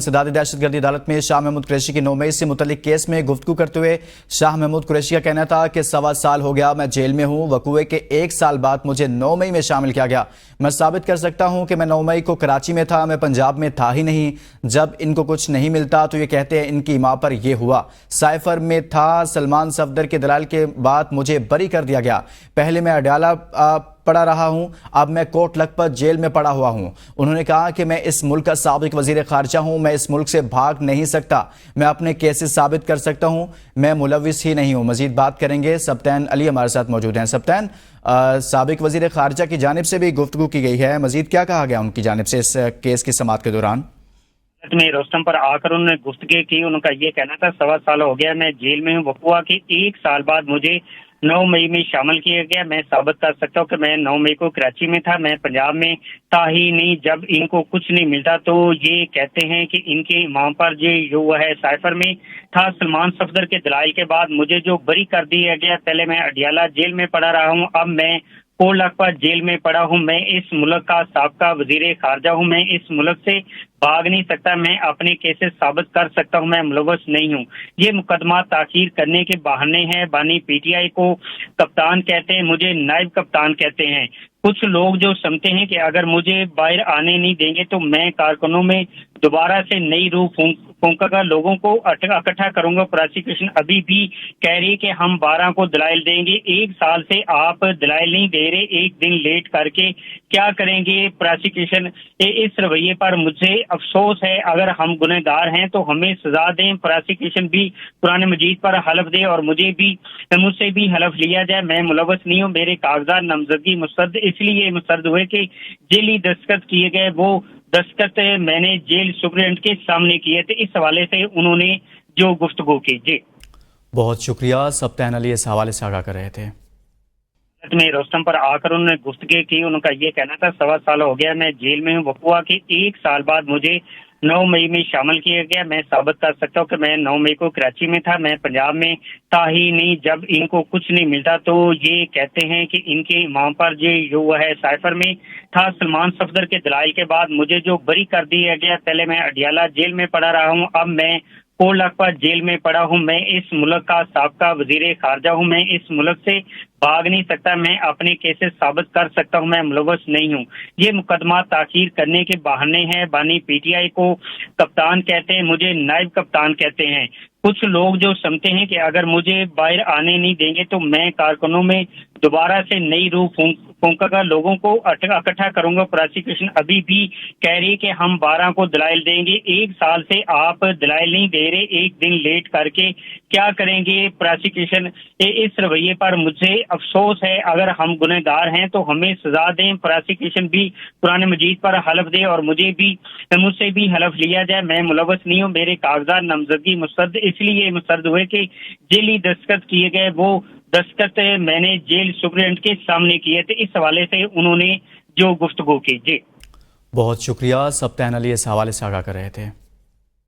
इंसदाद दहशतगर्दी अदालत में शाह महमूद कुरैशी की 9 मई से मुतल्लिक केस में गुफ्तगू करते हुए शाह महमूद कुरैशी का कहना था कि 1.25 साल हो गया मैं जेल में हूं। वकूए के 1 साल बाद मुझे 9 मई में शामिल किया गया। मैं साबित कर सकता हूं कि मैं 9 मई को कराची में था, मैं पंजाब में था ही नहीं। जब इनको कुछ नहीं मिलता तो ये कहते हैं इनकी मां पर यह हुआ। साइफर में था, सलमान सफदर के दलाल के बाद मुझे बरी कर दिया गया। पहले मैं अडयाला पड़ा रहा हूं, अब मैं कोट लखपत जेल में पड़ा हुआ हूं। उन्होंने कहा कि मैं इस मुल्क का साबिक वजीर खारजा हूं, मैं इस मुल्क से भाग नहीं सकता, मैं अपने केसेस साबित कर सकता हूं, मैं मुलविस ही नहीं हूं। मजीद बात करेंगे। सब्तैन अली हमारे साथ मौजूद हैं। सब्तैन, साबिक वजीर खारजा की जानिब से भी गुफ्तगू की गई है, मजीद क्या कहा गया उनकी जानिब से इस केस की समाअत के दौरान? में रोस्तम पर आकर उन्होंने गुफ्तगू की। उनका ये कहना था 1.25 साल हो गया मैं जेल में हूँ। वकूआ के 1 साल बाद मुझे 9 मई में शामिल किया गया। मैं साबित कर सकता हूँ कि मैं 9 मई को कराची में था, मैं पंजाब में था ही नहीं। जब इनको कुछ नहीं मिलता तो ये कहते हैं कि इनके इमाम पर जो हुआ है। साइफर में था, सलमान सफदर के दलाइल के बाद मुझे जो बरी कर दिया गया। पहले मैं अडयाला जेल में पड़ा रहा हूँ, अब मैं कोट लखपत जेल में पड़ा हूँ। मैं इस मुल्क का साबका वजीर खारजा हूँ, मैं इस मुल्क से भाग नहीं सकता, मैं अपने केसेस साबित कर सकता हूँ, मैं मुलविस नहीं हूँ। ये मुकदमा ताखीर करने के बहाने हैं। बानी पीटीआई को कप्तान कहते हैं, मुझे नायब कप्तान कहते हैं। कुछ लोग जो समझते हैं कि अगर मुझे बाहर आने नहीं देंगे तो मैं कारकुनों में दोबारा से नई रूह फूंकूंगा, लोगों को इकट्ठा करूंगा। प्रोसिक्यूशन अभी भी कह रही है कि हम 12 को दलाइल देंगे। 1 साल से आप दलाइल नहीं दे रहे, एक दिन लेट करके क्या करेंगे प्रोसिक्यूशन? इस रवैये पर मुझे अफसोस है। अगर हम गुनहगार हैं तो हमें सजा दें। प्रोसिक्यूशन भी कुरान मजीद पर हलफ दे और मुझसे भी हलफ लिया जाए। मैं मुलविस नहीं हूँ, मेरे कागजात नामजदगी मुस्तरद इसलिए मुस्तरद हुए कि जेली दस्तखत किए गए, वो दस्तखत मैंने जेल सुपरिटेंडेंट के सामने किए थे। इस हवाले से उन्होंने जो गुफ्तगू की। जी बहुत शुक्रिया। सब्तैन अली इस हवाले से आगाह कर रहे थे। में रोस्तम पर आकर उन्होंने गुफ्तगू की। उनका ये कहना था 1.25 साल हो गया मैं जेल में हूँ। वकूआ के 1 साल बाद मुझे 9 मई में शामिल किया गया। मैं साबित कर सकता हूँ कि मैं 9 मई को कराची में था, मैं पंजाब में था ही नहीं। जब इनको कुछ नहीं मिलता तो ये कहते हैं कि इनके इमाम पर जो हुआ है। साइफर में था, सलमान सफदर के दलाइल के बाद मुझे जो बरी कर दिया गया। पहले मैं अडयाला जेल में पड़ा रहा हूँ, अब मैं कोट लखपत जेल में पड़ा हूँ। मैं इस मुल्क का साबका वजीर खारजा हूँ, मैं इस मुल्क से भाग नहीं सकता, मैं अपने केसेस साबित कर सकता हूँ, मैं मुलविस नहीं हूँ। ये मुकदमा ताखीर करने के बहाने हैं। बानी पीटीआई को कप्तान कहते हैं, मुझे नायब कप्तान कहते हैं। कुछ लोग जो समझते हैं कि अगर मुझे बाहर आने नहीं देंगे तो मैं कारकुनों में दोबारा से नई रूह फूंकूंगा, लोगों को इकट्ठा करूंगा। प्रोसिक्यूशन अभी भी कह रही है कि हम 12 को दलाइल देंगे। 1 साल से आप दलाइल नहीं दे रहे, एक दिन लेट करके क्या करेंगे प्रोसिक्यूशन? इस रवैये पर मुझे अफसोस है। अगर हम गुनहगार हैं तो हमें सजा दें। प्रोसिक्यूशन भी कुरान मजीद पर हलफ दे और मुझसे भी हलफ लिया जाए। मैं मुलविस नहीं हूँ, मेरे कागजात नामजदगी मुस्तरद इसलिए मुस्तरद हुए कि जेली दस्तखत किए गए, वो दस्तखत मैंने जेल सुपरिटेंडेंट के सामने किए थे। इस हवाले से उन्होंने जो गुफ्तगू की। जी बहुत शुक्रिया। सब्तैन अली इस हवाले से आगाह कर रहे थे।